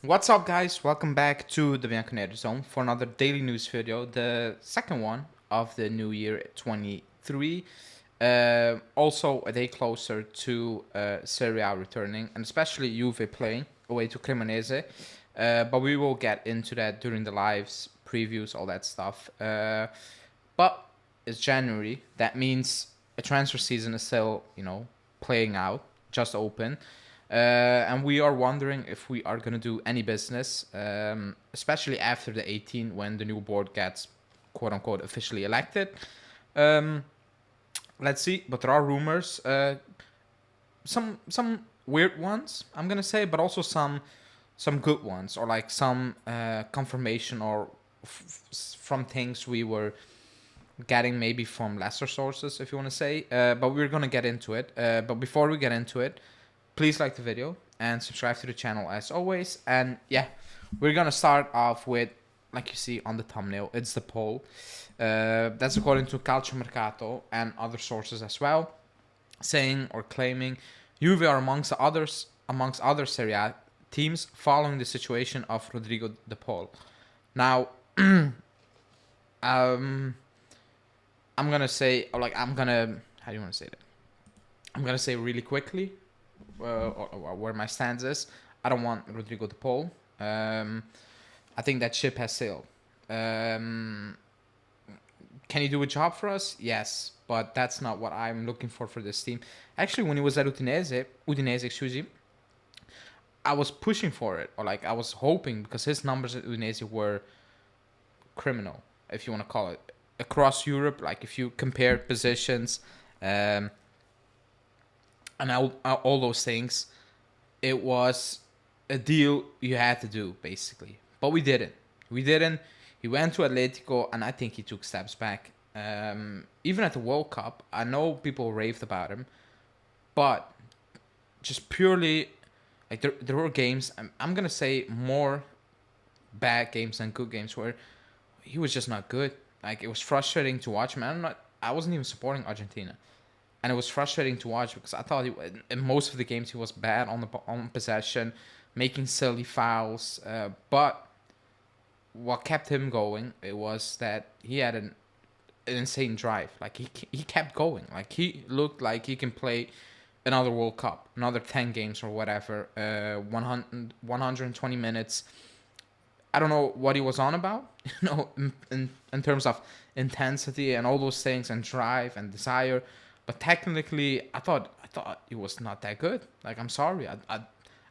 What's up, guys? Welcome back to the Bianconerizone for another daily news video, the second one of the new year 23. Also, a day closer to Serie A returning, and especially Juve playing away to Cremonese. But we will get into that during the lives, previews, all that stuff. But it's January. That means a transfer season is still, playing out, just open. And we are wondering if we are going to do any business, especially after the 18 when the new board gets quote unquote officially elected. Let's see, but there are rumors, some weird ones, I'm gonna say, but also some good ones, or like some confirmation or from things we were getting maybe from lesser sources, if you want to say. But we're gonna get into it. But before we get into it, please like the video and subscribe to the channel as always. And yeah, we're gonna start off with, like you see on the thumbnail, it's the poll. That's according to Calciomercato and other sources as well, saying or claiming Juve are amongst other Serie A teams following the situation of Rodrigo De Paul. Now, I'm gonna say, or like, how do you want to say that? I'm gonna say really quickly where my stance is. I don't want Rodrigo De Paul. I think that ship has sailed. Can he do a job for us? Yes, but that's not what I'm looking for this team. Actually, when he was at Udinese, excuse me, I was pushing for it, or like I was hoping, because his numbers at Udinese were criminal, if you want to call it, across Europe. Like if you compare positions, and all those things, it was a deal you had to do, basically. But we didn't. He went to Atletico, and I think he took steps back. Even at the World Cup, I know people raved about him, but just purely, like, there were games, I'm going to say more bad games than good games, where he was just not good. Like, it was frustrating to watch, man. I wasn't even supporting Argentina. And it was frustrating to watch because I thought in most of the games he was bad on possession, making silly fouls. But what kept him going, it was that he had an insane drive. Like he kept going. Like he looked like he can play another World Cup, another 10 games or whatever, 120 minutes. I don't know what he was on about, in terms of intensity and all those things, and drive and desire. But technically, I thought he was not that good. Like, I'm sorry, I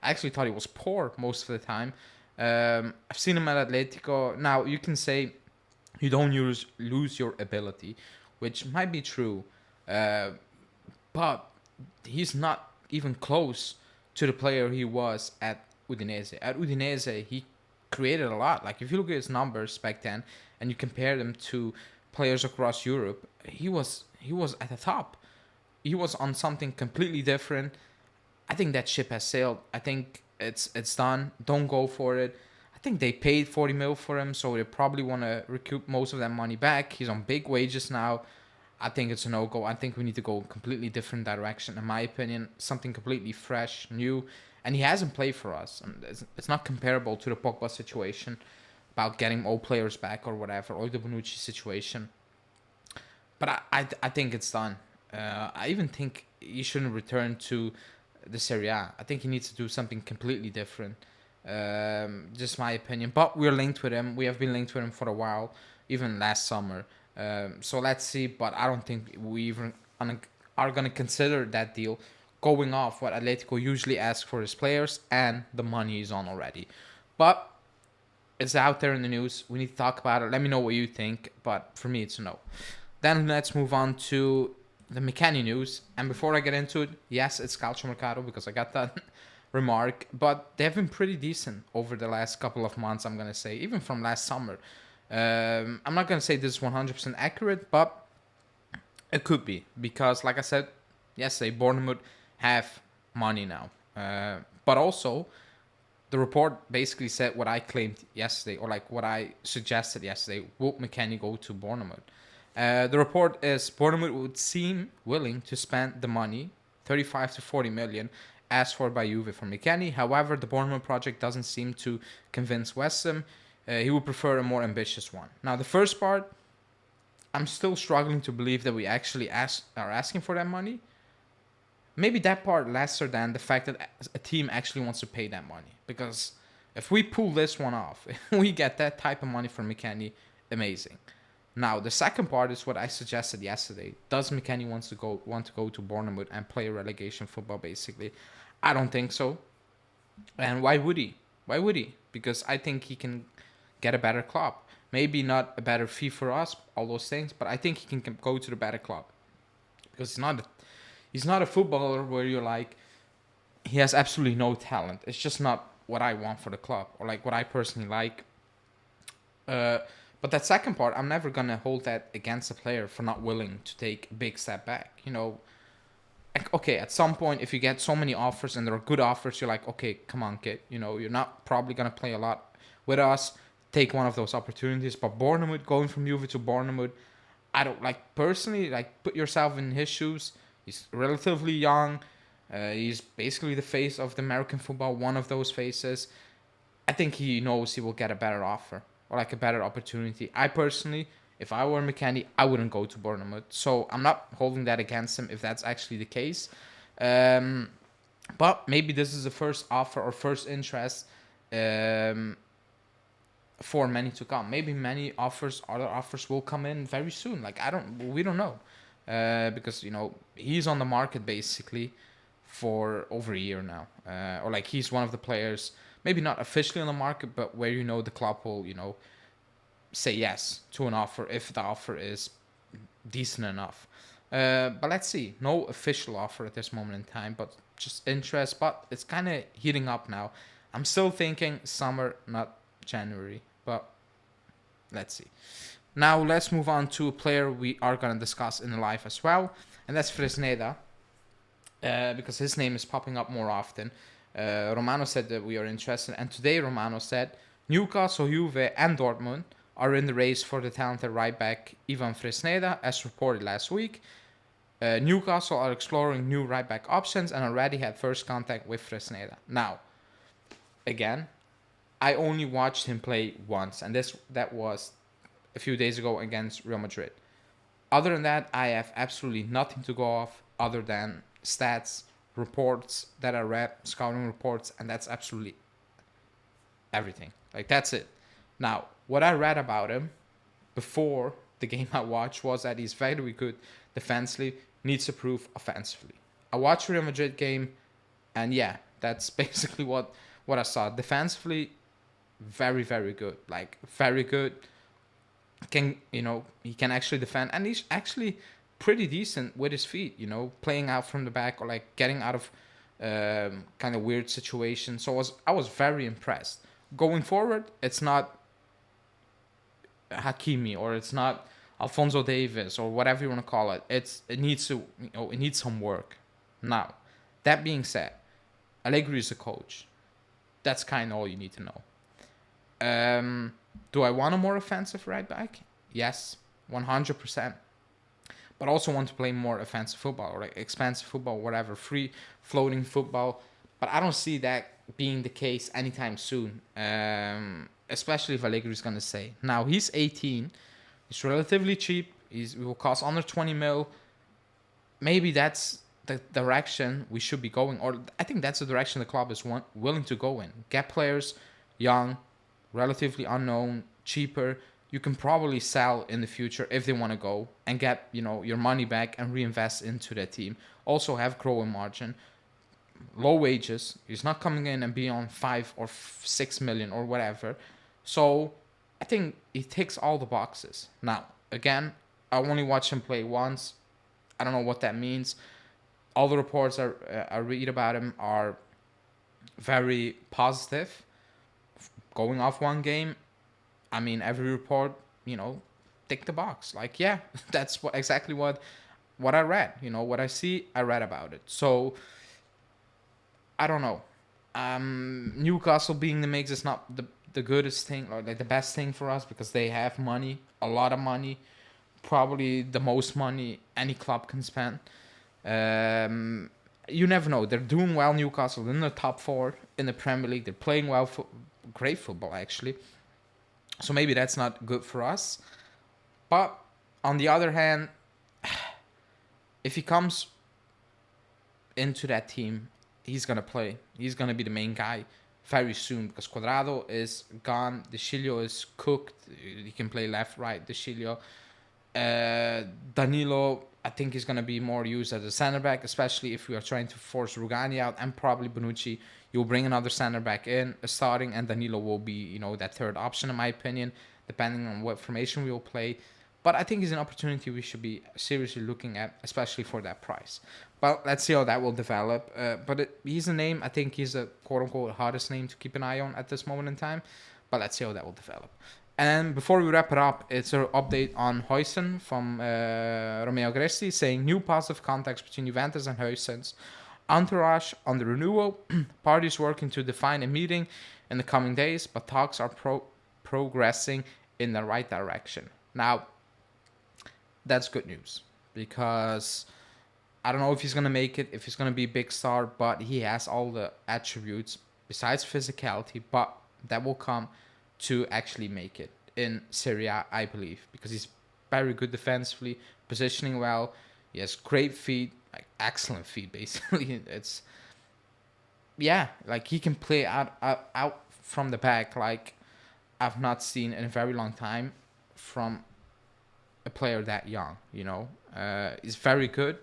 actually thought he was poor most of the time. I've seen him at Atletico. Now, you can say you don't lose your ability, which might be true, but he's not even close to the player he was at Udinese. At Udinese, he created a lot. Like, if you look at his numbers back then and you compare them to players across Europe, he was at the top. He was on something completely different. I think that ship has sailed. I think it's done. Don't go for it. I think they paid 40 mil for him, so they probably want to recoup most of that money back. He's on big wages now. I think it's a no-go. I think we need to go a completely different direction, in my opinion. Something completely fresh, new. And he hasn't played for us. And it's not comparable to the Pogba situation about getting old players back or whatever, or the Bonucci situation. But I think it's done. I even think he shouldn't return to the Serie A. I think he needs to do something completely different. Just my opinion. But we're linked with him. We have been linked with him for a while, even last summer. So let's see. But I don't think we even are going to consider that deal, going off what Atletico usually asks for his players, and the money is on already. But it's out there in the news. We need to talk about it. Let me know what you think. But for me, it's a no. Then let's move on to the McKennie news. And before I get into it, yes, it's Calciomercato, because I got that remark. But they've been pretty decent over the last couple of months, I'm going to say, even from last summer. I'm not going to say this is 100% accurate, but it could be. Because, like I said yesterday, Bournemouth have money now. But also, the report basically said what I claimed yesterday, or like what I suggested yesterday. Will McKennie go to Bournemouth? The report is Bournemouth would seem willing to spend the money, 35 to 40 million, asked for by Juve for McKennie. However, the Bournemouth project doesn't seem to convince West Ham. He would prefer a more ambitious one. Now, the first part, I'm still struggling to believe that we actually are asking for that money. Maybe that part lesser than the fact that a team actually wants to pay that money. Because if we pull this one off, if we get that type of money from McKennie, amazing. Now, the second part is what I suggested yesterday. Does McKennie want to go to Bournemouth and play relegation football, basically? I don't think so. And why would he? Why would he? Because I think he can get a better club. Maybe not a better fee for us, all those things, but I think he can go to the better club. Because he's not a footballer where you're like, he has absolutely no talent. It's just not what I want for the club, or like what I personally like. But that second part, I'm never gonna hold that against a player for not willing to take a big step back. You know, okay, at some point, if you get so many offers and there are good offers, you're like, okay, come on, kid. You know, you're not probably gonna play a lot with us. Take one of those opportunities. But Bournemouth, going from Juve to Bournemouth, I don't like personally. Like, put yourself in his shoes. He's relatively young. He's basically the face of the American football, one of those faces. I think he knows he will get a better offer or like a better opportunity. I personally, if I were McKennie, I wouldn't go to Bournemouth. So I'm not holding that against him if that's actually the case. But maybe this is the first offer or first interest for many to come. Maybe many other offers will come in very soon. Like we don't know. Because, you know, he's on the market basically for over a year now. Or like he's one of the players, maybe not officially on the market, but where, you know, the club will, you know, say yes to an offer if the offer is decent enough. But let's see. No official offer at this moment in time, but just interest. But it's kind of heating up now. I'm still thinking summer, not January. But let's see. Now let's move on to a player we are going to discuss in the live as well. And that's Fresneda. Because his name is popping up more often. Romano said that we are interested. And today Romano said Newcastle, Juve and Dortmund are in the race for the talented right back Ivan Fresneda, as reported last week. Newcastle are exploring new right back options and already had first contact with Fresneda. Now, again, I only watched him play once, and that was a few days ago against Real Madrid. Other than that, I have absolutely nothing to go off other than stats, reports that I read, scouting reports, and that's absolutely everything. Like, that's it. Now, what I read about him before the game I watched was that he's very good defensively, needs to prove offensively. I watched Real Madrid game, and yeah, that's basically what I saw. Defensively, very, very good. Like, very good. He can actually defend, and he's actually pretty decent with his feet, you know, playing out from the back or like getting out of kind of weird situations. So I was very impressed. Going forward, it's not Hakimi or it's not Alphonso Davies or whatever you want to call it. It needs some work. Now, that being said, Allegri is a coach. That's kind of all you need to know. Do I want a more offensive right back? Yes, 100%. But also want to play more offensive football or like expansive football, whatever, free floating football. But I don't see that being the case anytime soon. Especially if Allegri is going to say. Now, he's 18. He's relatively cheap. He will cost under 20 mil. Maybe that's the direction we should be going. Or I think that's the direction the club is willing to go in. Get players young, relatively unknown, cheaper. You can probably sell in the future if they want to go and get, you know, your money back and reinvest into that team. Also have growing margin, low wages. He's not coming in and be on 5 or 6 million or whatever. So I think he ticks all the boxes. Now, again, I only watched him play once. I don't know what that means. All the reports I read about him are very positive. Going off one game, I mean, every report, you know, tick the box. Like, yeah, that's exactly what I read. You know, what I see, I read about it. So, I don't know. Newcastle being the mix is not the goodest thing or like the best thing for us because they have money, a lot of money, probably the most money any club can spend. you never know. They're doing well, Newcastle, in the top four in the Premier League. They're playing well, great football, actually. So maybe that's not good for us. But on the other hand, if he comes into that team, he's going to play. He's going to be the main guy very soon because Cuadrado is gone. De Chilio is cooked. He can play left, right, De Chilio. Danilo, I think he's going to be more used as a center back, especially if we are trying to force Rugani out, and probably Bonucci. You'll bring another center back in, starting, and Danilo will be, that third option, in my opinion, depending on what formation we will play. But I think it's an opportunity we should be seriously looking at, especially for that price. But let's see how that will develop. He's a name, I think he's a quote-unquote hardest name to keep an eye on at this moment in time. But let's see how that will develop. And before we wrap it up, it's an update on Huijsen from Romeo Gresti, saying new positive contacts between Juventus and Huijsen's entourage on the renewal. Parties working to define a meeting in the coming days, but talks are progressing in the right direction. Now, that's good news because I don't know if he's going to make it, if he's going to be a big star, but he has all the attributes besides physicality, but that will come to actually make it in Serie A, I believe, because he's very good defensively, positioning well. He has great feet, like excellent feet, basically. It's like he can play out from the back like I've not seen in a very long time from a player that young. He's very good.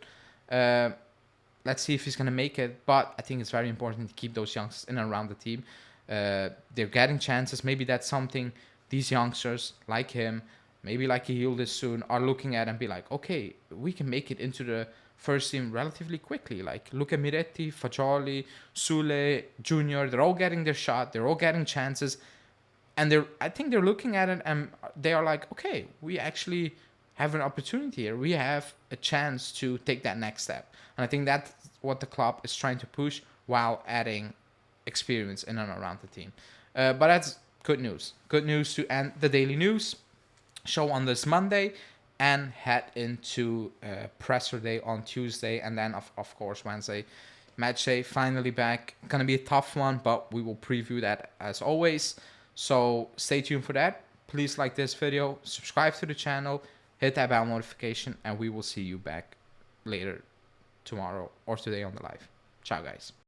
Let's see if he's gonna make it, but I think it's very important to keep those youngsters in and around the team. They're getting chances. Maybe that's something these youngsters like him, maybe like Yildiz soon, are looking at and be like, okay, we can make it into the first team relatively quickly. Like look at Miretti, Fagioli, Sule, Junior. They're all getting their shot. They're all getting chances, and I think they're looking at it and they are like, okay, we actually have an opportunity here. We have a chance to take that next step, and I think that's what the club is trying to push while adding experience in and around the team. But that's good news. Good news to end the daily news show on this Monday and head into presser day on Tuesday, and then of course Wednesday match day. Finally back. Gonna be a tough one, but we will preview that as always. So stay tuned for that. Please like this video, subscribe to the channel, hit that bell notification, and we will see you back later tomorrow or today on the live. Ciao guys.